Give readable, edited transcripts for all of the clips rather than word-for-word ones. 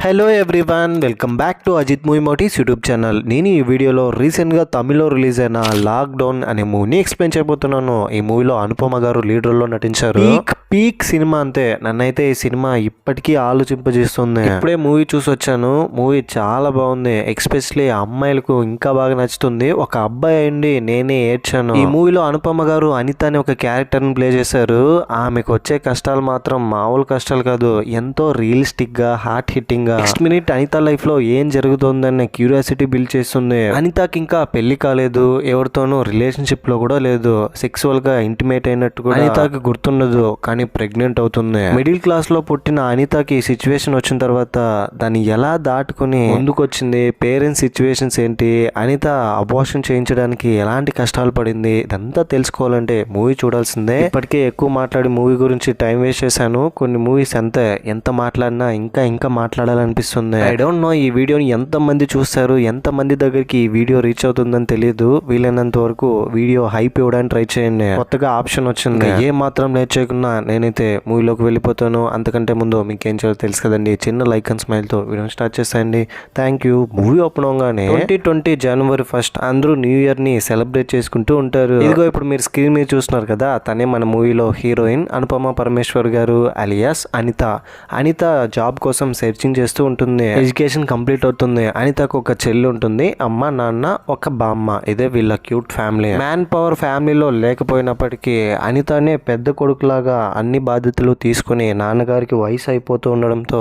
Hello everyone, welcome back to Ajith movie మోటీస్ YouTube channel. నేను ఈ వీడియోలో రీసెంట్గా తమిళ్లో రిలీజ్ అయిన లాక్డౌన్ అనే మూవీని ఎక్స్ప్లెయిన్ చేయబోతున్నాను. ఈ మూవీలో అనుపమ గారు లీడ్ రోల్లో నటించారు. పీక్ సినిమా అంతే. నన్నైతే ఈ సినిమా ఇప్పటికీ ఆలోచింపజేస్తుంది. ఇప్పుడే మూవీ చూసి వచ్చాను. మూవీ చాలా బాగుంది. ఎక్స్పెషలీ అమ్మాయిలకు ఇంకా బాగా నచ్చుతుంది. ఒక అబ్బాయి అయ్యండి నేనే ఏడ్చాను. ఈ మూవీలో అనుపమ గారు అనిత అనే ఒక క్యారెక్టర్ని ప్లే చేశారు. ఆమెకు వచ్చే కష్టాలు మాత్రం మామూలు కష్టాలు కాదు, ఎంతో రియలిస్టిక్ గా heart hitting. Next minute Anitha life లో ఏం జరుగుతుందన్న క్యూరియాసిటీ బిల్డ్ చేస్తుంది. అనితకి ఇంకా పెళ్లి కాలేదు, ఎవరితోనూ రిలేషన్షిప్ లో కూడా లేదు, సెక్సువల్ గా ఇంటిమేట్ అయినట్టు కూడా అనితకి గుర్తుండదు, కానీ ప్రెగ్నెంట్ అవుతుంది. మిడిల్ క్లాస్ లో పుట్టిన అనితకి సిచ్యువేషన్ వచ్చిన తర్వాత దాన్ని ఎలా దాటుకుని ముందుకొచ్చింది, పేరెంట్స్ సిచ్యువేషన్స్ ఏంటి, అనిత అబార్షన్ చేయించడానికి ఎలాంటి కష్టాలు పడింది, ఇదంతా తెలుసుకోవాలంటే మూవీ చూడాల్సిందే. ఇప్పటికే ఎక్కువ మాట్లాడి మూవీ గురించి టైం వేస్ట్ చేశాను. కొన్ని మూవీస్ ఎంత మాట్లాడినా ఇంకా మాట్లాడాలనిపిస్తుంది. ఐ డోంట్ నో ఈ వీడియోని ఎంత మంది చూస్తారు, ఎంత మంది దగ్గరికి ఈ వీడియో రీచ్ అవుతుందని తెలియదు. వీలైనంత వరకు వీడియో హైప్ ఇవ్వడానికి ట్రై చేయండి. కొత్తగా ఆప్షన్ వచ్చింది, ఏ మాత్రం లేట్ చేయకుండా నేనైతే మూవీలోకి వెళ్ళిపోతాను. అంతకంటే ముందు మీకేం చేయాలో తెలుసు కదండి, చిన్న లైక్ అండ్ స్మైల్ తో వీడియో స్టార్ట్ చేసేయండి. Thank you. మూవీ ఓపెన్ అవగానే 2020 జనవరి 1 అందరూ న్యూ ఇయర్ ని సెలబ్రేట్ చేసుకుంటూ ఉంటారు. ఇదిగో ఇప్పుడు మీరు స్క్రీన్ మీద చూస్తున్నారు కదా, తనే మన మూవీలో హీరోయిన్ అనుపమ పరమేశ్వర్ గారు అలియాస్ అనిత. అనిత జాబ్ కోసం సెర్చింగ్ చేస్తూ ఉంటుంది. ఎడ్యుకేషన్ కంప్లీట్ అవుతుంది. అనితకు ఒక చెల్లి ఉంటుంది, అమ్మ నాన్న ఒక బామ్మ. ఇదే వీళ్ళ క్యూట్ ఫ్యామిలీ. మ్యాన్ పవర్ ఫ్యామిలీలో లేకపోయినప్పటికీ అనితనే పెద్ద కొడుకులాగా అన్ని బాధ్యతలు తీసుకుని నాన్నగారికి వయసు అయిపోతూ ఉండడంతో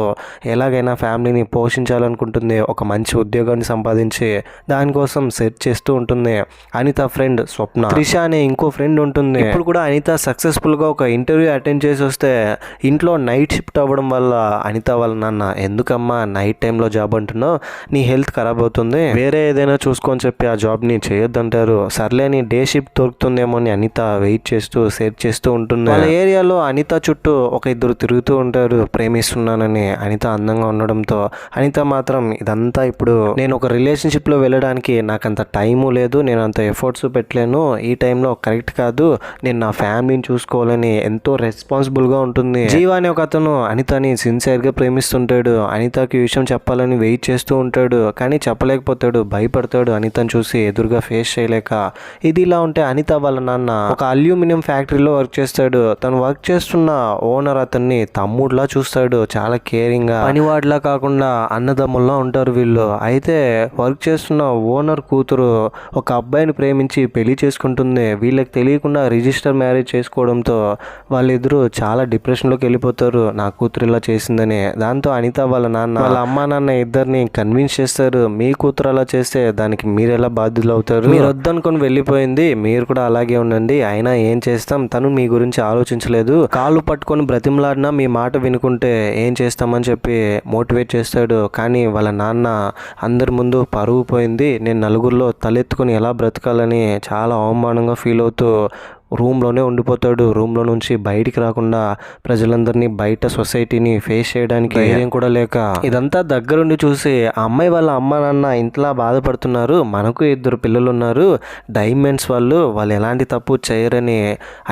ఎలాగైనా ఫ్యామిలీని పోషించాలనుకుంటుంది. ఒక మంచి ఉద్యోగాన్ని సంపాదించి దానికోసం సెర్చ్ చేస్తూ ఉంటుంది. అనిత ఫ్రెండ్ స్వప్న, త్రిష అనే ఇంకో ఫ్రెండ్ ఉంటుంది. ఇప్పుడు కూడా అనిత సక్సెస్ఫుల్ గా ఒక ఇంటర్వ్యూ అటెండ్ చేసి వస్తే ఇంట్లో నైట్ షిఫ్ట్ అవ్వడం వల్ల అనిత వాళ్ళ నాన్న, ఎందుకమ్మా నైట్ టైంలో జాబ్ అంటున్నావు, నీ హెల్త్ ఖరాబ్ అవుతుంది, వేరే ఏదైనా చూసుకొని చెప్పి ఆ జాబ్ని చేయొద్దంటారు. సర్లేని డే షిఫ్ట్ దొరుకుతుందేమో అని అనిత వెయిట్ చేస్తూ సెర్చ్ చేస్తూ ఉంటుంది. వాళ్ళ ఏరియాలో అనిత చుట్టూ ఒక ఇద్దరు తిరుగుతూ ఉంటారు ప్రేమిస్తున్నానని. అనిత అందంగా ఉండడంతో అనిత మాత్రం ఇదంతా ఇప్పుడు నేను ఒక రిలేషన్షిప్ లో వెళ్ళడానికి నాకంత టైము లేదు, నేను అంత ఎఫర్ట్స్ పెట్టలేను, ఈ టైంలో కరెక్ట్ కాదు, నేను నా ఫ్యామిలీని చూసుకోవాలని ఎంతో రెస్పాన్సిబుల్ గా ఉంటుంది. జీవా అనే ఒక అతను అనితని సిన్సియర్ గా ప్రేమిస్తుంటాడు. అనితకి విషయం చెప్పాలని వెయిట్ చేస్తూ ఉంటాడు, కానీ చెప్పలేకపోతాడు, భయపడతాడు అనితను చూసి ఎదురుగా ఫేస్ చేయలేక. ఇది ఇలా ఉంటే అనిత వాళ్ళ నాన్న ఒక అల్యూమినియం ఫ్యాక్టరీలో వర్క్ చేస్తాడు. తను వర్క్ చేస్తున్న ఓనర్ అతన్ని తమ్ముడులా చూస్తాడు, చాలా కేరింగ్ గా, పనివాడిలా కాకుండా అన్నదమ్ముల్లా ఉంటారు వీళ్ళు. అయితే వర్క్ చేస్తున్న ఓనర్ కూతురు ఒక అబ్బాయిని ప్రేమించి పెళ్లి చేసుకుంటుంది. వీళ్ళకి తెలియకుండా రిజిస్టర్ మ్యారేజ్ చేసుకోవడంతో వాళ్ళిద్దరూ చాలా డిప్రెషన్లోకి వెళ్ళిపోతారు, నా కూతురు ఇలా చేసిందని. దాంతో అనిత వాళ్ళ నాన్న వాళ్ళ అమ్మా నాన్న ఇద్దరిని కన్విన్స్ చేస్తారు, మీ కూతురు అలా చేస్తే దానికి మీరు ఎలా బాధ్యులు అవుతారు, మీరు వద్దనుకొని వెళ్ళిపోయింది, మీరు కూడా అలాగే ఉండండి, అయినా ఏం చేస్తాం, తను మీ గురించి ఆలోచించలేదు, కాళ్ళు పట్టుకొని బ్రతిమలాడినా మీ మాట వినుకుంటే ఏం చేస్తామని చెప్పి మోటివేట్ చేస్తాడు. కానీ వాళ్ళ నాన్న అందరి ముందు పరువు పోయింది, నేను నలుగురిలో తలెత్తుకొని ఎలా బ్రతకాలని చాలా అవమానంగా ఫీల్ అవుతూ రూమ్లోనే ఉండిపోతాడు. రూమ్లో నుంచి బయటికి రాకుండా ప్రజలందరినీ, బయట సొసైటీని ఫేస్ చేయడానికి ధైర్యం కూడా లేక. ఇదంతా దగ్గరుండి చూసి ఆ అమ్మాయి వాళ్ళ అమ్మ నాన్న ఇంతలా బాధపడుతున్నారు, మనకు ఇద్దరు పిల్లలు ఉన్నారు, డైమండ్స్ వాళ్ళు ఎలాంటి తప్పు చేయరని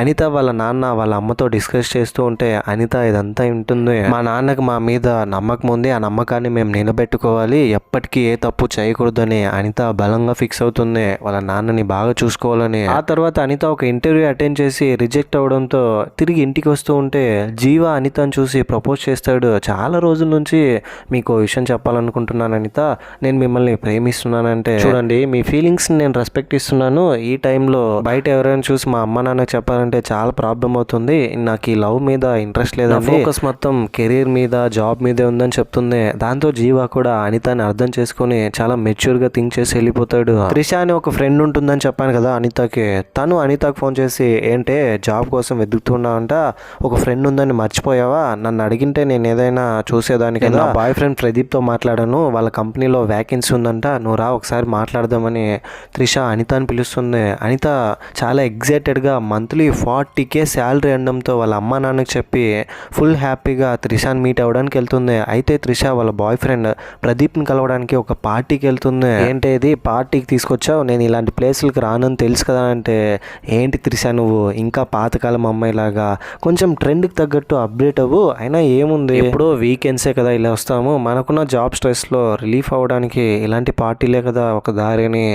అనిత వాళ్ళ నాన్న వాళ్ళ అమ్మతో డిస్కస్ చేస్తూ ఉంటే అనిత ఇదంతా వింటుంది. మా నాన్నకి మా మీద నమ్మకం ఉంది, ఆ నమ్మకాన్ని మేము నిలబెట్టుకోవాలి, ఎప్పటికీ ఏ తప్పు చేయకూడదని అనిత బలంగా ఫిక్స్ అవుతుంది, వాళ్ళ నాన్నని బాగా చూసుకోవాలని. ఆ తర్వాత అనిత ఒక ఇంటర్వ్యూ అటెండ్ చేసి రిజెక్ట్ అవడంతో తిరిగి ఇంటికి వస్తూ ఉంటే జీవా అనితను చూసి ప్రపోజ్ చేస్తాడు. చాలా రోజుల నుంచి మీకు విషయం చెప్పాలనుకుంటున్నాను అనిత, నేను మిమ్మల్ని ప్రేమిస్తున్నానంటే చూడండి, మీ ఫీలింగ్స్ నేను రెస్పెక్ట్ ఇస్తున్నాను, ఈ టైంలో బయట ఎవరైనా చూసి మా అమ్మ నాన్నకు చెప్పాలంటే చాలా ప్రాబ్లం అవుతుంది, నాకు ఈ లవ్ మీద ఇంట్రెస్ట్ లేదు, ఫోకస్ మొత్తం కెరీర్ మీద జాబ్ మీదే ఉందని చెప్తుంది. దాంతో జీవా కూడా అనితని అర్థం చేసుకుని చాలా మెచ్యూర్ గా థింక్ చేసి వెళ్ళిపోతాడు. త్రిష అని ఒక ఫ్రెండ్ ఉంటుందని చెప్పాను కదా అనితకి, తను అనితకు ఫోన్ చేసి ఏంటే జాబ్ కోసం వెతుకుతున్నావంట, ఒక ఫ్రెండ్ ఉందని మర్చిపోయావా, నన్ను అడిగింటే నేను ఏదైనా చూసేదాన్ని కదా, బాయ్ ఫ్రెండ్ ప్రదీప్తో మాట్లాడాను, వాళ్ళ కంపెనీలో వ్యాకెన్సీ ఉందంట, నువ్వు రా ఒకసారి మాట్లాడదామని త్రిష అనిత అని పిలుస్తుంది. అనిత చాలా ఎగ్జైటెడ్గా మంత్లీ 40K శాలరీ అనడంతో వాళ్ళ అమ్మ నాన్నకి చెప్పి ఫుల్ హ్యాపీగా త్రిషాని మీట్ అవ్వడానికి వెళ్తుంది. అయితే త్రిష వాళ్ళ బాయ్ ఫ్రెండ్ ప్రదీప్ని కలవడానికి ఒక పార్టీకి వెళ్తుంది. ఏంటి ఇది పార్టీకి తీసుకొచ్చావు, నేను ఇలాంటి ప్లేసులకి రానని తెలుసు కదా అంటే, ఏంటి త్రిష త్రిష నువ్వు ఇంకా పాతకాలం అమ్మాయిలాగా కొంచెం ట్రెండ్కి తగ్గట్టు అప్డేట్ అవ్వు. అయినా ఏముంది, ఎప్పుడో వీకెండ్సే కదా ఇలా వస్తాము, మనకున్న జాబ్ స్ట్రెస్లో రిలీఫ్ అవ్వడానికి ఇలాంటి పార్టీలే కదా ఒక దారిని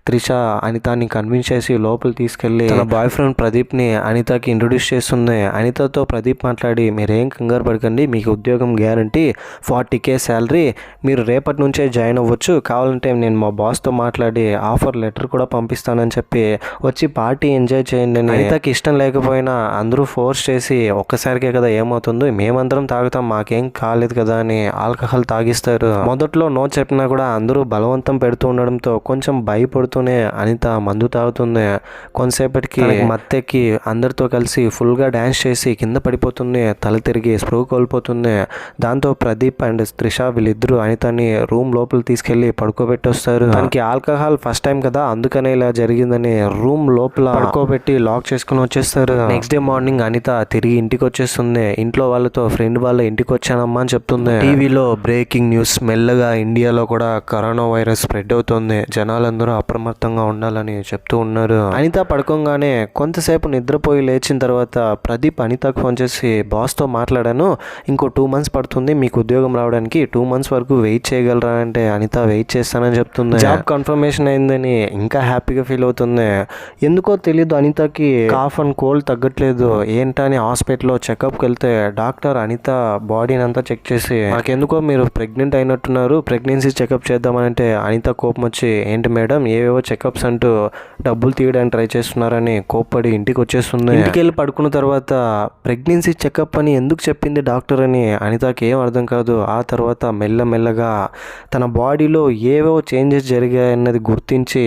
త్రిష అనితాని కన్విన్స్ చేసి లోపల తీసుకెళ్ళి తన బాయ్ ఫ్రెండ్ ప్రదీప్ని అనితకి ఇంట్రొడ్యూస్ చేస్తుంది. అనితతో ప్రదీప్ మాట్లాడి మీరేం కంగారు పడకండి, మీకు ఉద్యోగం గ్యారంటీ, 40K శాలరీ, మీరు రేపటి నుంచే జాయిన్ అవ్వచ్చు, కావాలంటే నేను మా బాస్తో మాట్లాడి ఆఫర్ లెటర్ కూడా పంపిస్తానని చెప్పి వచ్చి పార్టీ ఎంజాయ్ చేయండి అని. అనితకి ఇష్టం లేకపోయినా అందరూ ఫోర్స్ చేసి ఒక్కసారికే కదా ఏమవుతుంది, మేమందరం తాగుతాం, మాకేం కాలేదు కదా అని ఆల్కహాల్ తాగిస్తారు. మొదట్లో నో చెప్పినా కూడా అందరూ బలవంతం పెడుతూ ఉండడంతో కొంచెం భయపడుతూనే అనిత మందు తాగుతుంది. కొంతసేపటికి మత్తెక్కి అందరితో కలిసి ఫుల్గా డ్యాన్స్ చేసి కింద పడిపోతుంది, తల తిరిగి స్ప్రూ కోల్పోతుంది. దాంతో ప్రదీప్ అండ్ త్రిష వీళ్ళిద్దరూ అనితని రూమ్ లోపల తీసుకెళ్లి పడుకోబెట్టొస్తారు. దానికి ఆల్కహాల్ ఫస్ట్ టైం కదా అందుకనే ఇలా జరిగిందని రూమ్ లోపల పడుకోబెట్టి లాక్ చేసుకుని వచ్చేస్తారు. నెక్స్ట్ డే మార్నింగ్ అనిత తిరిగి ఇంటికి వచ్చేస్తుంది. ఇంట్లో వాళ్ళతో ఫ్రెండ్ వాళ్ళ ఇంటికి వచ్చానమ్మా అని చెప్తుంది. టీవీలో బ్రేకింగ్ న్యూస్, మెల్లగా ఇండియాలో కూడా కరోనా వైరస్ స్ప్రెడ్ అవుతుంది, జనాలందరూ అప్రమత్తంగా ఉండాలని చెప్తూ ఉన్నారు. అనిత పడుకోగానే కొంతసేపు నిద్రపోయి లేచిన తర్వాత ప్రదీప్ అనితకు ఫోన్ చేసి బాస్తో మాట్లాడాను, ఇంకో 2 months పడుతుంది మీకు ఉద్యోగం రావడానికి, 2 months వరకు వెయిట్ చేయగలరా అంటే అనిత వెయిట్ చేస్తానని చెప్తుంది. జాబ్ కన్ఫర్మేషన్ అయిందని ఇంకా హ్యాపీగా ఫీల్ అవుతుంది. ఎందుకో తెలియదు అనితకి కాఫ్ అండ్ కోల్డ్ తగ్గట్లేదు, ఏంటని హాస్పిటల్లో చెకప్కి వెళ్తే డాక్టర్ అనిత బాడీని అంతా చెక్ చేసి నాకెందుకో మీరు ప్రెగ్నెంట్ అయినట్టున్నారు, ప్రెగ్నెన్సీ చెకప్ చేద్దామనంటే అనిత కోపం వచ్చి ఏంటి మేడం ఏవేవో చెకప్స్ అంటూ డబ్బులు తీయడానికి ట్రై చేస్తున్నారని కోప్పడి ఇంటికి వచ్చేస్తుంది. ఇంటికి వెళ్ళి పడుకున్న తర్వాత ప్రెగ్నెన్సీ చెకప్ అని ఎందుకు చెప్పింది డాక్టర్ అని అనితకి ఏం అర్థం కాదు. ఆ తర్వాత మెల్లమెల్లగా తన బాడీలో ఏవేవో చేంజెస్ జరిగాయన్నది గుర్తించి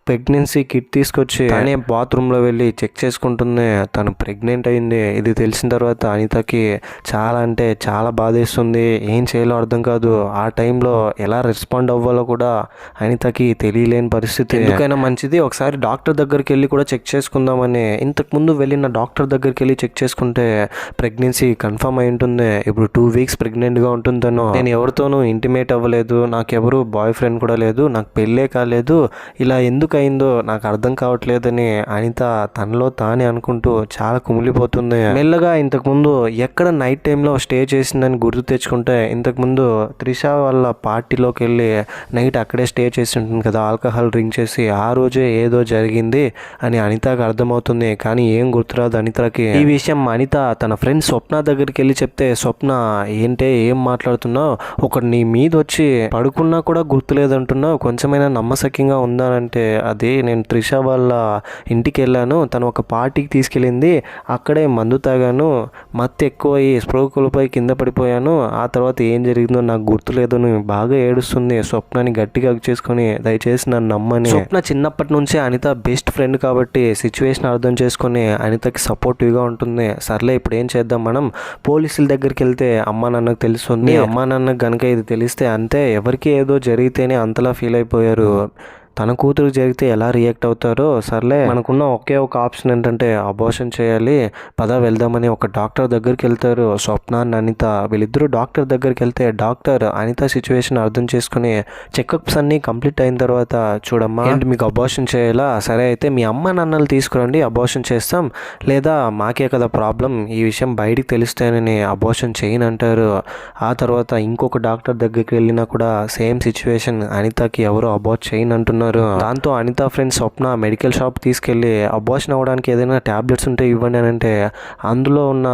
ప్రెగ్నెన్సీ కిట్ తీసుకొచ్చి తనే బాత్రూంలో వెళ్ళి చెక్ చేసుకుంటుంది, తను ప్రెగ్నెంట్ అయింది. ఇది తెలిసిన తర్వాత అనితకి చాలా అంటే చాలా బాధేస్తుంది, ఏం చేయాలో అర్థం కాదు. ఆ టైంలో ఎలా రెస్పాండ్ అవ్వాలో కూడా అనితకి తెలియలేని పరిస్థితి. ఎందుకైనా మంచిది ఒకసారి డాక్టర్ దగ్గరికి వెళ్ళి కూడా చెక్ చేసుకుందామని ఇంతకుముందు వెళ్ళిన డాక్టర్ దగ్గరికి వెళ్ళి చెక్ చేసుకుంటే ప్రెగ్నెన్సీ కన్ఫర్మ్ అయి ఉంటుంది. ఇప్పుడు 2 weeks ప్రెగ్నెంట్గా ఉంటుందనో, నేను ఎవరితోనూ ఇంటిమేట్ అవ్వలేదు, నాకెవరు బాయ్ ఫ్రెండ్ కూడా లేదు, నాకు పెళ్ళే కాలేదు, ఇలా ఎందుకు అయిందో నాకు అర్థం కావట్లేదని అనిత తనలో తానే అనుకుంటూ చాలా కుమిలిపోతుంది. మెల్లగా ఇంతకుముందు ఎక్కడ నైట్ టైంలో స్టే చేసిందని గుర్తు తెచ్చుకుంటే ఇంతకుముందు త్రిష వాళ్ళ పార్టీలోకి వెళ్ళి నైట్ అక్కడే స్టే చేసి ఉంటుంది కదా, ఆల్కహాల్ డ్రింక్ చేసి ఆ రోజే ఏదో జరిగింది అని అనితకు అర్థమవుతుంది. కానీ ఏం గుర్తురాదు అనితకి. ఈ విషయం అనిత తన ఫ్రెండ్ స్వప్న దగ్గరికి వెళ్ళి చెప్తే స్వప్న ఏంటే ఏం మాట్లాడుతున్నావు, ఒకటి నీ మీద వచ్చి పడుకున్నా కూడా గుర్తులేదంటున్నావు, కొంచెమైనా నమ్మశక్యంగా ఉందానంటే అది నేను త్రిష వాళ్ళ ఇంటికి వెళ్ళాను, తను ఒక పార్టీకి తీసుకెళ్ళింది, అక్కడే మందు తాగాను, మత్తు ఎక్కువ అయ్యి స్ప్రో కోల్పోయి కింద పడిపోయాను, ఆ తర్వాత ఏం జరిగిందో నాకు గుర్తులేదని బాగా ఏడుస్తుంది. స్వప్నని గట్టిగా చేసుకొని దయచేసి నన్ను నమ్మని. స్వప్న చిన్నప్పటి నుంచే అనిత బెస్ట్ ఫ్రెండ్ కాబట్టి సిచ్యువేషన్ అర్థం చేసుకొని అనితకి సపోర్టివ్గా ఉంటుంది. సర్లే ఇప్పుడు ఏం చేద్దాం, మనం పోలీసుల దగ్గరికి వెళ్తే అమ్మా నాన్నకు తెలుస్తుంది, అమ్మా నాన్నకు కనుక ఇది తెలిస్తే అంతే, ఎవరికి ఏదో జరిగితేనే అంతలా ఫీల్ అయిపోయారు, తన కూతురు జరిగితే ఎలా రియాక్ట్ అవుతారో, సర్లే మనకున్న ఒకే ఒక ఆప్షన్ ఏంటంటే అబార్షన్ చేయాలి, పద వెళ్దామని ఒక డాక్టర్ దగ్గరికి వెళ్తారు. స్వప్న అండ్ అనిత వీళ్ళిద్దరూ డాక్టర్ దగ్గరికి వెళ్తే డాక్టర్ అనిత సిచ్యువేషన్ అర్థం చేసుకుని చెకప్స్ అన్నీ కంప్లీట్ అయిన తర్వాత చూడమ్మా ఏంటి మీకు అబార్షన్ చేయాలా, సరే అయితే మీ అమ్మ నాన్నలు తీసుకురండి అబార్షన్ చేస్తాం, లేదా మాకే కదా ప్రాబ్లం, ఈ విషయం బయటికి తెలిస్తేనని అబార్షన్ చేయను అంటారు. ఆ తర్వాత ఇంకొక డాక్టర్ దగ్గరికి వెళ్ళినా కూడా సేమ్ సిచ్యువేషన్, అనితకి ఎవరు అబార్ట్ చేయను అంటున్నారు. దాంతో అనిత ఫ్రెండ్ స్వప్న మెడికల్ షాప్ తీసుకెళ్లి అబార్షన్ అవ్వడానికి ఏదైనా టాబ్లెట్స్ ఉంటే ఇవ్వండి అని అంటే అందులో ఉన్న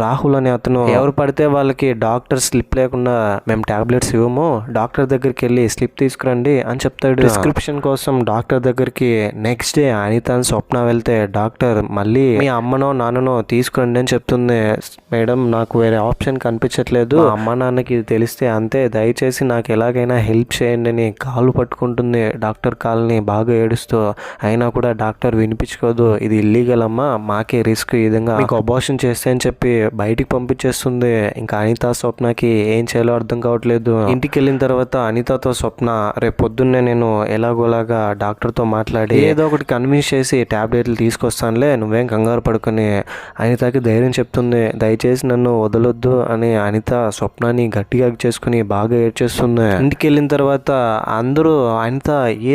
రాహుల్ అనే అతను ఎవరు పడితే వాళ్ళకి డాక్టర్ స్లిప్ లేకుండా మేము టాబ్లెట్స్ ఇవ్వము, డాక్టర్ దగ్గరికి వెళ్ళి స్లిప్ తీసుకురండి అని చెప్తాడు. ప్రిస్క్రిప్షన్ కోసం డాక్టర్ దగ్గరికి నెక్స్ట్ డే అనిత అని స్వప్న వెళ్తే డాక్టర్ మళ్ళీ మీ అమ్మనో నాన్ననో తీసుకురండి అని చెప్తుంది. మేడం నాకు వేరే ఆప్షన్ కనిపించట్లేదు, అమ్మ నాన్నకి ఇది తెలిస్తే అంతే, దయచేసి నాకు ఎలాగైనా హెల్ప్ చేయండి అని కాలు పట్టుకుంటుంది. డాక్టర్ కాల్ని బాగా ఏడుస్తూ అయినా కూడా డాక్టర్ వినిపించుకోదు, ఇది ఇల్లీగల్ అమ్మా, మాకే రిస్క్, ఈ విధంగా మీకు అబార్షన్ చేస్తే అని చెప్పి బయటికి పంపించేస్తుంది. ఇంకా అనిత స్వప్నకి ఏం చేయాలో అర్థం కావట్లేదు. ఇంటికి వెళ్ళిన తర్వాత అనితతో స్వప్న రేపు పొద్దున్నే నేను ఎలాగోలాగా డాక్టర్తో మాట్లాడి ఏదో ఒకటి కన్విన్స్ చేసి టాబ్లెట్లు తీసుకొస్తానులే, నువ్వేం కంగారు పడుకుని అనితకి ధైర్యం చెప్తుంది. దయచేసి నన్ను వదలొద్దు అని అనిత స్వప్నాన్ని గట్టిగా చేసుకుని బాగా ఏడ్చేస్తుంది. ఇంటికి వెళ్ళిన తర్వాత అందరూ అనిత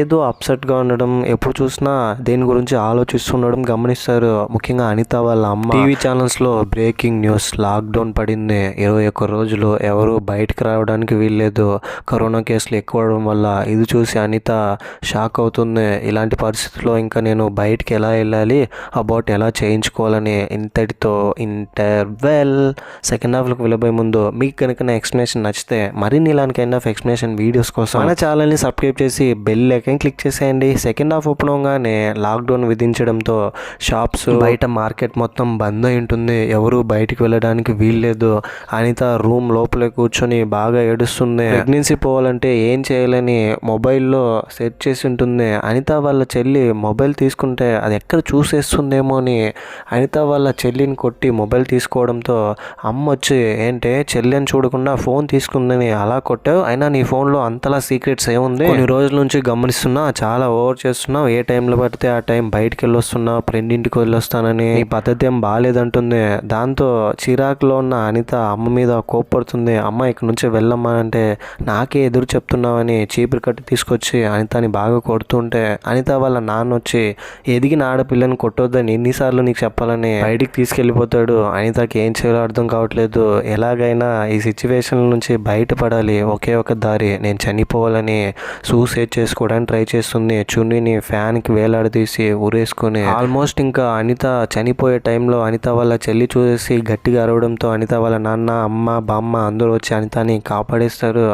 ఏదో అప్సెట్గా ఉండడం, ఎప్పుడు చూసినా దేని గురించి ఆలోచిస్తుండడం గమనిస్తారు. ముఖ్యంగా అనిత వాళ్ళ అమ్మ. టీవీ ఛానల్స్లో బ్రేకింగ్ న్యూస్, లాక్డౌన్ పడింది, 21 రోజులు ఎవరు బయటకు రావడానికి వీల్లేదు, కరోనా కేసులు ఎక్కువ అవడం వల్ల. ఇది చూసి అనిత షాక్ అవుతుంది. ఇలాంటి పరిస్థితుల్లో ఇంకా నేను బయటికి ఎలా వెళ్ళాలి, అబౌట్ ఎలా చేయించుకోవాలని. ఇంతటితో ఇంటర్వెల్. సెకండ్ హాఫ్లోకి వెళ్ళబోయే ముందు మీకు కనుక నా ఎక్స్ప్లెనేషన్ నచ్చితే మరిన్ని ఇలాంటి కైండ్ ఆఫ్ ఎక్స్ప్లెనేషన్ వీడియోస్ కోసం మన ఛానల్ని సబ్స్క్రైబ్ చేసి బెల్ ఐకాన్ క్లిక్ చేసేయండి. సెకండ్ హాఫ్ ఓపెన్ అవగానే లాక్డౌన్ విధించడంతో షాప్స్, బయట మార్కెట్ మొత్తం బంద్ అయి ఉంటుంది. ఎవరు బయటికి వెళ్ళడానికి వీల్లేదు. అనిత రూమ్ లోపలే కూర్చొని బాగా ఏడుస్తుంది. ప్రెగ్నెన్సీ పోవాలంటే ఏం చేయాలని మొబైల్లో సెర్చ్ చేసి ఉంటుంది. అనిత వాళ్ళ చెల్లి మొబైల్ తీసుకుంటే అది ఎక్కడ చూసేస్తుందేమో అని అనిత వాళ్ళ చెల్లిని కొట్టి మొబైల్ తీసుకోవడంతో అమ్మ వచ్చి, ఏంటే చెల్లి అని చూడకుండా ఫోన్ తీసుకుందని అలా కొట్టావు, అయినా నీ ఫోన్లో అంతలా సీక్రెట్స్ ఏముంది, కొన్ని రోజుల నుంచి గమనిస్తున్నా చాలా ఓవర్ చేస్తున్నావు, ఏ టైంలో పడితే ఆ టైం బయటికి వెళ్ళొస్తున్నావు, ఫ్రెండ్ ఇంటికి వెళ్ళొస్తానని, నీ పద్ధతి ఏం బాగాలేదంటుంది. దాంతో చిరాకులో ఉన్న అనిత అమ్మ మీద కోప్పడుతుంది. అమ్మ ఇక్కడి నుంచి వెళ్ళమ్మా అంటే నాకే ఎదురు చెప్తున్నావని చీపురు కట్టి తీసుకొచ్చి అనితని బాగా కొడుతుంటే అనిత వాళ్ళ నాన్న వచ్చి, ఎదిగిన ఆడపిల్లని కొట్టొద్దని ఎన్నిసార్లు నీకు చెప్పాలని బయటికి తీసుకెళ్ళిపోతాడు. అనితకి ఏం చేయాలో అర్థం కావట్లేదు. ఎలాగైనా ఈ సిచ్యువేషన్ నుంచి బయటపడాలి, ఒకే ఒక దారి, నేను చనిపోవాలని సూసైడ్ చేసుకోవడానికి ట్రై చేస్తుంది. చున్నీని ఫ్యాన్కి వేలాడదీసి ఊరేసుకుని. ఆల్మోస్ట్ ఇంకా అనిత చనిపోయే టైంలో అనిత వాళ్ళ చెల్లి చూసి గట్టిగా అరవడంతో అనిత వాళ్ళ నాన్న, అమ్మ, బామ్మ అందరూ వచ్చి అనితని కాపాడేస్తారు.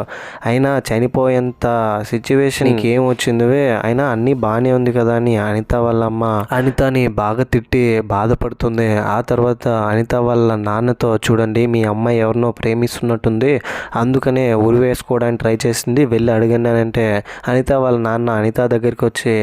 అయినా చనిపోయేంత సిచ్యువేషన్కి ఏం వచ్చిందివే, అయినా అన్నీ బాగానే ఉంది కదా అని అనిత వాళ్ళ అమ్మ అనితని బాగా తిట్టి బాధపడుతుంది. ఆ తర్వాత అనిత వాళ్ళ నాన్నతో, చూడండి మీ అమ్మాయి ఎవరినో ప్రేమిస్తున్నట్టుంది, అందుకనే ఉరి వేసుకోవడానికి ట్రై చేసింది, వెళ్ళి అడగండి అని అంటే అనిత వాళ్ళ నాన్న అనిత దగ్గరికి వచ్చి,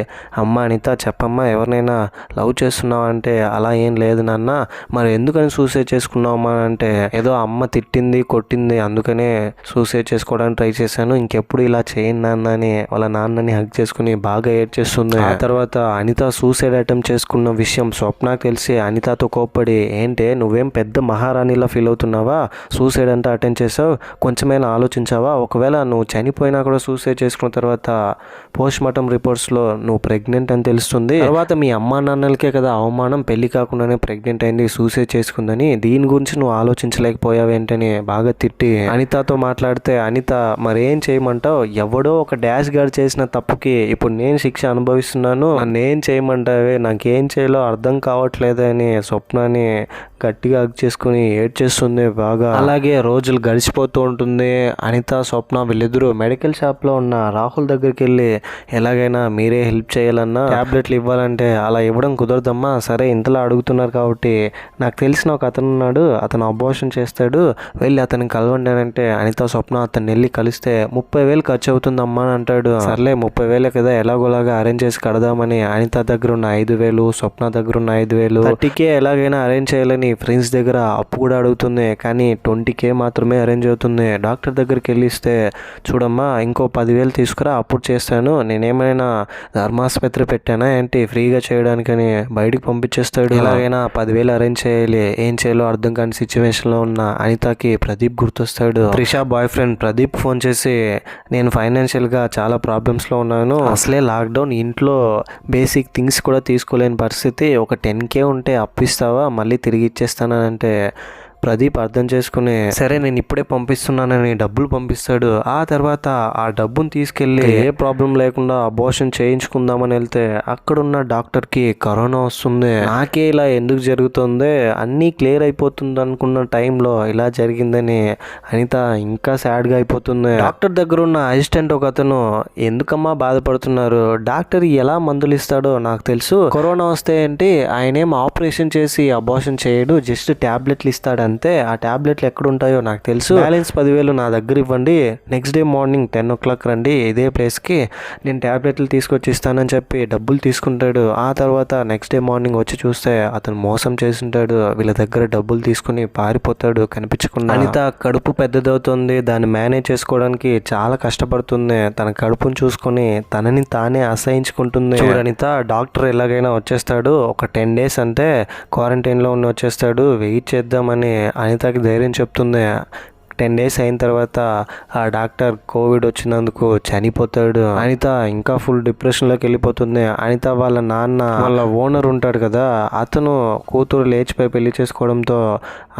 అమ్మ అనిత చెప్పమ్మా, ఎవరినైనా లవ్ చేస్తున్నావు అంటే, అలా ఏం లేదు నాన్న, మరి ఎందుకని సూసైడ్ చేసుకున్నావమ్మా అంటే, ఏదో అమ్మ తిట్టింది కొట్టింది అందుకనే సూసైడ్ చేసుకోవడానికి ట్రై చేశాను, ఇంకెప్పుడు ఇలా చేయను నాన్న అని వాళ్ళ నాన్నని హగ్ చేసుకుని బాగా ఏడ్చేస్తుంది. ఆ తర్వాత అనిత సూసైడ్ అటెంప్ట్ చేసుకున్న విషయం స్వప్నకి తెలిసి అనితతో కోప్పడి, ఏంటే నువ్వేం పెద్ద మహారాణిలా ఫీల్ అవుతున్నావా, సూసైడ్ అంటే అటెంప్ట్ చేసావు, కొంచెమైనా ఆలోచించావా, ఒకవేళ నువ్వు చనిపోయినా కూడా సూసైడ్ చేసుకున్న తర్వాత పోస్ట్ మార్టం రిపోర్ట్స్లో నువ్వు ప్రెగ్నెంట్ అని తెలుస్తుంది, తర్వాత మీ అమ్మా నాన్నలకే కదా అవమానం, పెళ్లి కాకుండానే ప్రెగ్నెంట్ అయింది, సూసైడ్ చేసుకుందని, దీని గురించి నువ్వు ఆలోచించలేకపోయావేంటని బాగా తిట్టి అనితతో మాట్లాడితే అనిత, మరేం చేయమంటావు, ఎవడో ఒక డాష్ గార్డ్ చేసిన తప్పుకి ఇప్పుడు నేను శిక్ష అనుభవిస్తున్నాను, నన్నేం చేయమంటావే, నాకేం చేయాలో అర్థం కావట్లేదని స్వప్నాన్ని గట్టిగా హగ్ చేసుకుని ఏడ్చేస్తుంది బాగా. అలాగే రోజులు గడిచిపోతూ ఉంటుంది. అనిత, స్వప్న వీళ్ళిద్దరూ మెడికల్ షాప్లో ఉన్న రాహుల్ దగ్గరికి వెళ్ళి, ఎలాగైనా మీరే హెల్ప్ చేయాలన్నా, ట్యాబ్లెట్లు ఇవ్వాలంటే అలా ఇవ్వడం కుదరదమ్మా, సరే ఇంతలా అడుగుతున్నారు కాబట్టి నాకు తెలిసిన ఒక అతను ఉన్నాడు, అతను అబార్షన్ చేస్తాడు, వెళ్ళి అతనికి కలవండి అని అంటే అనిత, స్వప్న అతన్ని వెళ్ళి కలిస్తే 30,000 ఖర్చు అవుతుందమ్మా అని అంటాడు. సర్లే 30,000 కదా ఎలాగోలాగా అరేంజ్ చేసి కడదామని అనిత దగ్గర ఉన్న 5,000, స్వప్న దగ్గర ఉన్న 5,000, 30K ఎలాగైనా అరేంజ్ చేయాలని ఫ్రెండ్స్ దగ్గర అప్పు కూడా అడుగుతుంది. కానీ 20K మాత్రమే అరేంజ్ అవుతుంది. డాక్టర్ దగ్గరికి వెళ్ళిస్తే, చూడమ్మా ఇంకో 10,000 తీసుకురా అప్పుడు చేస్తాను, నేనేమైనా ధర్మాసుపత్రి పెట్టానా ఏంటి ఫ్రీగా చేయడానికని బయటికి పంపించేస్తాడు. ఎలాగైనా 10,000 అరేంజ్ చేయాలి. ఏం చేయాలో అర్థం కాని సిచ్యువేషన్లో ఉన్న అనితకి ప్రదీప్ గుర్తొస్తాడు. Trisha boyfriend Pradeep phone చేసి, నేను ఫైనాన్షియల్గా చాలా ప్రాబ్లమ్స్లో ఉన్నాను, అసలే లాక్డౌన్, ఇంట్లో బేసిక్ థింగ్స్ కూడా తీసుకోలేని పరిస్థితి, ఒక 10K ఉంటే అప్పిస్తావా, మళ్ళీ తిరిగి ఇచ్చేస్తానంటే ప్రదీప్ అర్థం చేసుకుని, సరే నేను ఇప్పుడే పంపిస్తున్నానని డబ్బులు పంపిస్తాడు. ఆ తర్వాత ఆ డబ్బును తీసుకెళ్ళి ఏ ప్రాబ్లం లేకుండా అబార్షన్ చేయించుకుందామని వెళ్తే అక్కడున్న డాక్టర్కి కరోనా వస్తుంది. నాకే ఇలా ఎందుకు జరుగుతుంది, అన్నీ క్లియర్ అయిపోతుంది అనుకున్న టైంలో ఇలా జరిగిందని అనిత ఇంకా సాడ్గా అయిపోతుంది. డాక్టర్ దగ్గర ఉన్న అసిస్టెంట్ ఒక అతను, ఎందుకమ్మా బాధపడుతున్నారు, డాక్టర్ ఎలా మందులు ఇస్తాడో నాకు తెలుసు, కరోనా వస్తే ఏంటి, ఆయనేం ఆపరేషన్ చేసి అబార్షన్ చేయడు, జస్ట్ ట్యాబ్లెట్లు ఇస్తాడు అంతే, ఆ ట్యాబ్లెట్లు ఎక్కడ ఉంటాయో నాకు తెలుసు, బ్యాలెన్స్ 10,000 నా దగ్గర ఇవ్వండి, నెక్స్ట్ డే మార్నింగ్ 10 o'clock రండి ఇదే ప్లేస్కి, నేను ట్యాబ్లెట్లు తీసుకొచ్చి ఇస్తానని చెప్పి డబ్బులు తీసుకుంటాడు. ఆ తర్వాత నెక్స్ట్ డే మార్నింగ్ వచ్చి చూస్తే అతను మోసం చేసింటాడు, వీళ్ళ దగ్గర డబ్బులు తీసుకుని పారిపోతాడు కనిపించకుండా. అనిత కడుపు పెద్దదవుతుంది, దాన్ని మేనేజ్ చేసుకోవడానికి చాలా కష్టపడుతుంది, తన కడుపును చూసుకొని తనని తానే అసహించుకుంటుంది. చూడనిత, డాక్టర్ ఎలాగైనా వచ్చేస్తాడు, ఒక 10 days అంటే క్వారంటైన్లో వచ్చేస్తాడు, వెయిట్ చేద్దామని అనితకి ధైర్యం చెప్తుంది. 10 days అయిన తర్వాత ఆ డాక్టర్ కోవిడ్ వచ్చినందుకు చనిపోతాడు. అనిత ఇంకా ఫుల్ డిప్రెషన్లోకి వెళ్ళిపోతుంది. అనిత వాళ్ళ నాన్న వాళ్ళ ఓనర్ ఉంటాడు కదా, అతను కూతురు లేచిపోయి పెళ్లి చేసుకోవడంతో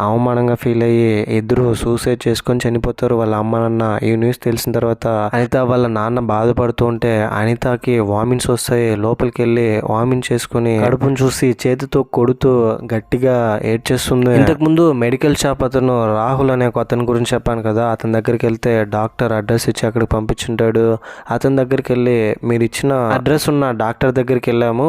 అవమానంగా ఫీల్ అయ్యి ఇద్దరు సూసైడ్ చేసుకొని చనిపోతారు వాళ్ళ అమ్మ నాన్న. ఈ న్యూస్ తెలిసిన తర్వాత అనిత వాళ్ళ నాన్న బాధపడుతూ ఉంటే అనితకి వామిన్స్ వస్తాయి. లోపలికి వెళ్ళి వామిన్ చేసుకుని కడుపును చూసి చేతితో కొడుతూ గట్టిగా ఏడ్చేస్తుంది. ఇంతకు ముందు మెడికల్ షాప్ అతను రాహుల్ అనే ఒక అతని గురించి చెప్పాను కదా, అతని దగ్గరికి వెళ్తే డాక్టర్ అడ్రస్ ఇచ్చి అక్కడికి పంపించుంటాడు. అతని దగ్గరికి వెళ్ళి మీరు ఇచ్చిన అడ్రస్ ఉన్న డాక్టర్ దగ్గరికి వెళ్ళాము,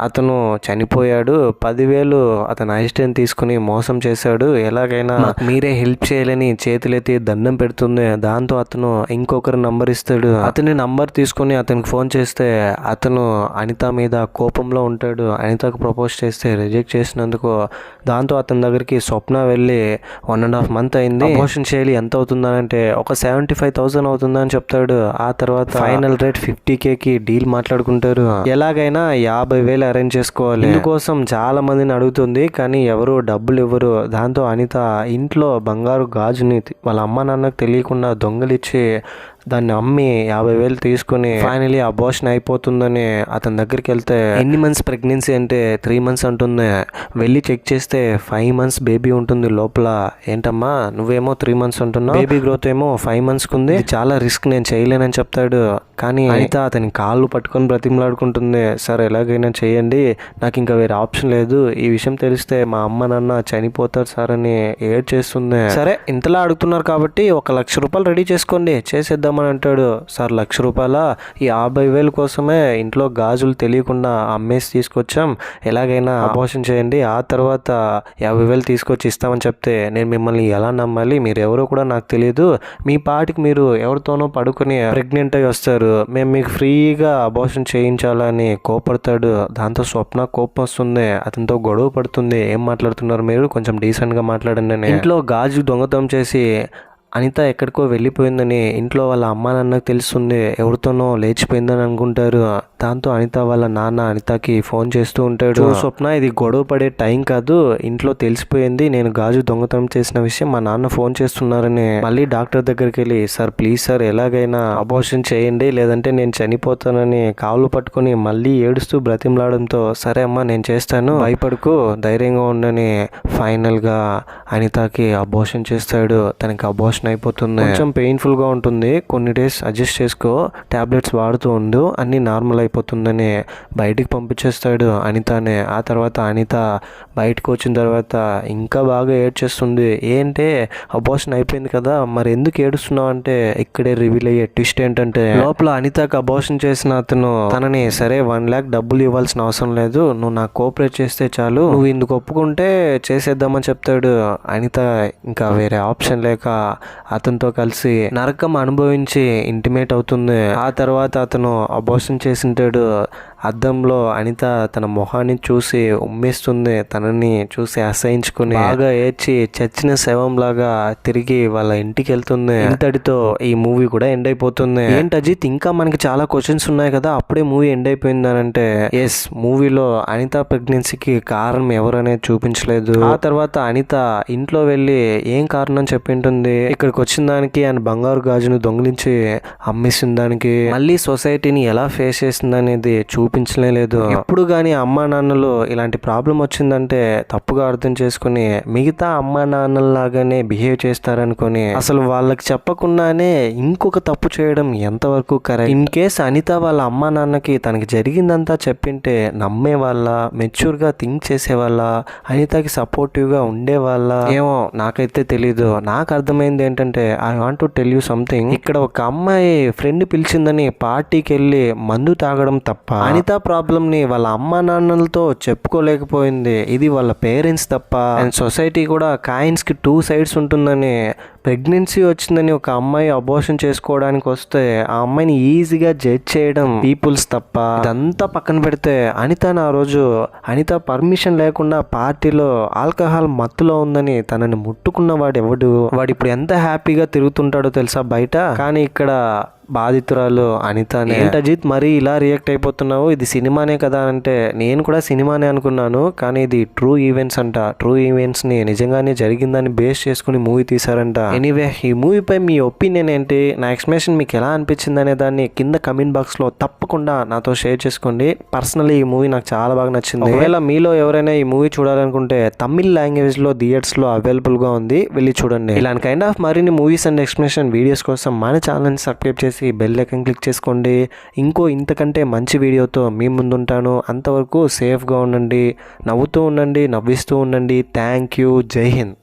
అతను చనిపోయాడు, 10,000 అతను అసిస్టెంట్ తీసుకుని మోసం చేశాడు, ఎలాగైనా మీరే హెల్ప్ చేయాలని చేతులెత్తి దండం పెడుతుంది. దాంతో అతను ఇంకొకరు నంబర్ ఇస్తాడు. అతని నంబర్ తీసుకుని అతనికి ఫోన్ చేస్తే అతను అనిత మీద కోపంలో ఉంటాడు. అనితకు ప్రపోజ్ చేస్తే రిజెక్ట్ చేసినందుకు. దాంతో అతని దగ్గరికి స్వప్న వెళ్ళి 1.5 month అయింది, అబోర్షన్ చేయాలి, ఎంత అవుతుందనంటే ఒక 75,000 అవుతుందని చెప్తాడు. ఆ తర్వాత ఫైనల్ రేట్ 50,000కి డీల్ మాట్లాడుకుంటారు. ఎలాగైనా 50,000 అరేంజ్ చేసుకోవాలి. ఇందుకోసం చాలా మందిని అడుగుతుంది కానీ ఎవరు డబ్బులు ఇవ్వరు. దాంతో అనిత ఇంట్లో బంగారు గాజుని వాళ్ళ అమ్మ నాన్నకు తెలియకుండా దొంగలిచ్చి దాన్ని అమ్మి 50,000 తీసుకుని ఫైనలీ అబార్షన్ అయిపోతుందని అతని దగ్గరికి వెళ్తే ఎన్ని మంత్స్ ప్రెగ్నెన్సీ అంటే 3 months అంటుంది. వెళ్ళి చెక్ చేస్తే 5 months బేబీ ఉంటుంది లోపల. ఏంటమ్మా నువ్వేమో 3 months అంటున్నావు, బేబీ గ్రోత్ ఏమో 5 monthsకి ఉంది, చాలా రిస్క్, నేను చేయలేనని చెప్తాడు. కానీ అనిత అతని కాళ్ళు పట్టుకొని బ్రతిమలాడుకుంటుంది, సార్ ఎలాగైనా చేయండి, నాకు ఇంకా వేరే ఆప్షన్ లేదు, ఈ విషయం తెలిస్తే మా అమ్మ నాన్న చనిపోతారు సార్ అని ఏడ్ చేస్తుంది. సరే ఇంతలా అడుగుతున్నారు కాబట్టి 1,00,000 రూపాయలు రెడీ చేసుకోండి, చేసేద్దాం అని అంటాడు. సార్ 1,00,000 రూపాయల, ఈ 50,000 కోసమే ఇంట్లో గాజులు తెలియకుండా అమ్మేసి తీసుకొచ్చాం, ఎలాగైనా అబార్షన్ చేయండి, ఆ తర్వాత 50,000 తీసుకొచ్చి ఇస్తామని చెప్తే నేను మిమ్మల్ని ఎలా నమ్మాలి, మీరు ఎవరో కూడా నాకు తెలియదు, మీ పాటికి మీరు ఎవరితోనో పడుకుని ప్రెగ్నెంట్ అయ్యి వస్తారు, మేము మీకు ఫ్రీగా అబార్షన్ చేయించాలని కోపడతాడు. దాంతో స్వప్న కోపం వస్తుంది, అతనితో గొడవ పడుతుంది. ఏం మాట్లాడుతున్నారు మీరు, కొంచెం డీసెంట్గా మాట్లాడండి అని. ఇంట్లో గాజు దొంగతనం చేసి అనిత ఎక్కడికో వెళ్ళిపోయిందని ఇంట్లో వాళ్ళ అమ్మ నాన్నకు తెలుస్తుంది, ఎవరితోనో లేచిపోయిందని అనుకుంటారు. దాంతో అనిత వాళ్ళ నాన్న అనితకి ఫోన్ చేస్తూ ఉంటాడు, స్వప్న ఇది గొడవ పడే టైం కాదు, ఇంట్లో తెలిసిపోయింది నేను గాజు దొంగతనం చేసిన విషయం, మా నాన్న ఫోన్ చేస్తున్నారని. మళ్ళీ డాక్టర్ దగ్గరికి వెళ్ళి సార్ ప్లీజ్ సార్ ఎలాగైనా అబార్షన్ చేయండి లేదంటే నేను చనిపోతానని కాళ్ళు పట్టుకొని మళ్ళీ ఏడుస్తూ బ్రతిమలాడంతో సరే అమ్మా నేను చేస్తాను, భయపడుకు, ధైర్యంగా ఉండని ఫైనల్గా అనితకి అబార్షన్ చేస్తాడు. తనకి అబార్షన్ అయిపోతుంది. కొంచెం పెయిన్ఫుల్ గా ఉంటుంది, కొన్ని డేస్ అడ్జస్ట్ చేసుకో, టాబ్లెట్స్ వాడుతూ ఉండు, అన్ని నార్మల్ అయిపోతుందని బయటికి పంపించేస్తాడు అనితనే. ఆ తర్వాత అనిత బయటకు వచ్చిన తర్వాత ఇంకా బాగా ఏడ్చేస్తుంది. ఏంటే అబార్షన్ అయిపోయింది కదా, మరి ఎందుకు ఏడుస్తున్నావు అంటే ఇక్కడే రివీల్ అయ్యే ట్విస్ట్ ఏంటంటే లోపల అనితకు అబార్షన్ చేసిన అతను తనని సరే 1 lakh డబ్బులు ఇవ్వాల్సిన అవసరం లేదు, నువ్వు నాకు కోఆపరేట్ చేస్తే చాలు, నువ్వు ఇందుకు ఒప్పుకుంటే చేసేద్దామని చెప్తాడు. అనిత ఇంకా వేరే ఆప్షన్ లేక అతనితో కలిసి నరకం అనుభవించి ఇంటిమేట్ అవుతుంది. ఆ తర్వాత అతను అబార్షన్ చేసింటాడు. అద్దంలో అనిత తన మొహాన్ని చూసి ఉమ్మేస్తుంది, తనని చూసి అసహించుకుని బాగా ఏడ్చి చచ్చిన శవంలాగా తిరిగి వాళ్ళ ఇంటికి వెళ్తుంది. ఇంతటితో ఈ మూవీ కూడా ఎండ్ అయిపోతుంది. ఏంటి అజిత్ ఇంకా మనకి చాలా క్వశ్చన్స్ ఉన్నాయి కదా, అప్పుడే మూవీ ఎండ్ అయిపోయింది అని అంటే ఎస్, మూవీలో అనిత ప్రెగ్నెన్సీకి కారణం ఎవరనేది చూపించలేదు. ఆ తర్వాత అనిత ఇంట్లో వెళ్ళి ఏం కారణం చెప్పింటుంది, ఇక్కడికి వచ్చిన దానికి అండ్ బంగారు గాజును దొంగిలించి అమ్మేసిన దానికి, మళ్ళీ సొసైటీని ఎలా ఫేస్ చేసింది అనేది చూపించలేదు. ఎప్పుడు కానీ అమ్మా నాన్నలు ఇలాంటి ప్రాబ్లం వచ్చిందంటే తప్పుగా అర్థం చేసుకుని మిగతా అమ్మా నాన్నలాగానే బిహేవ్ చేస్తారనుకొని అసలు వాళ్ళకి చెప్పకుండానే ఇంకొక తప్పు చేయడం ఎంతవరకు కరెక్ట్. ఇన్ కేస్ అనిత వాళ్ళ అమ్మా నాన్నకి తనకి జరిగిందంతా చెప్పింటే నమ్మే వాళ్ళ, మెచ్యూర్ గా థింక్ చేసే వాళ్ళ, అనితకి సపోర్టివ్ గా ఉండే వాళ్ళ, ఏమో నాకైతే తెలీదు. నాకు అర్థమైంది ఏంటంటే I want to tell you something, ఇక్కడ ఒక అమ్మాయి ఫ్రెండ్ పిలిచిందని పార్టీకి వెళ్ళి మందు తాగడం తప్ప అనిత ప్రాబ్లం ని వాళ్ళ అమ్మా నాన్నలతో చెప్పుకోలేకపోయింది, ఇది వాళ్ళ పేరెంట్స్ తప్ప. అండ్ సొసైటీ కూడా కాయిన్స్ కి 2 sides ఉంటుందని, ప్రెగ్నెన్సీ వచ్చిందని ఒక అమ్మాయి అబార్షన్ చేసుకోవడానికి వస్తే ఆ అమ్మాయిని ఈజీగా జడ్జ్ చేయడం పీపుల్స్ తప్ప. ఇదంతా పక్కన పెడితే అనిత ఆ రోజు అనిత పర్మిషన్ లేకుండా పార్టీలో ఆల్కహాల్ మత్తులో ఉందని తనని ముట్టుకున్న వాడు ఎవడు, వాడు ఇప్పుడు ఎంత హ్యాపీగా తిరుగుతుంటాడో తెలుసా బయట. కానీ ఇక్కడ బాధితురాలు అనితనే. ఏంటి అజిత్ మరీ ఇలా రియాక్ట్ అయిపోతున్నావు, ఇది సినిమానే కదా అంటే నేను కూడా సినిమానే అనుకున్నాను, కానీ ఇది ట్రూ ఈవెంట్స్ అంట, ట్రూ ఈవెంట్స్ ని నిజంగానే జరిగిందని బేస్ చేసుకుని మూవీ తీసారంట. ఎనీవే ఈ మూవీపై మీ ఒపీనియన్ ఏంటి, నా ఎక్స్ప్లెనేషన్ మీకు ఎలా అనిపించింది అనే దాన్ని కింద కమెంట్ బాక్స్లో తప్పకుండా నాతో షేర్ చేసుకోండి. పర్సనలీ ఈ మూవీ నాకు చాలా బాగా నచ్చింది. ఒకవేళ మీలో ఎవరైనా ఈ మూవీ చూడాలనుకుంటే తమిళ్ లాంగ్వేజ్లో థియేటర్స్లో అవైలబుల్గా ఉంది, వెళ్ళి చూడండి. ఇలాంటి కైండ్ ఆఫ్ మరిన్ని మూవీస్ అండ్ ఎక్స్ప్లెనేషన్ వీడియోస్ కోసం మన ఛానల్ని సబ్స్క్రైబ్ చేసి బెల్ ఐకాన్ క్లిక్ చేసుకోండి. ఇంతకంటే మంచి వీడియోతో మీ ముందుంటాను. అంతవరకు సేఫ్గా ఉండండి, నవ్వుతూ ఉండండి, నవ్విస్తూ ఉండండి. Thank you. జై హింద్.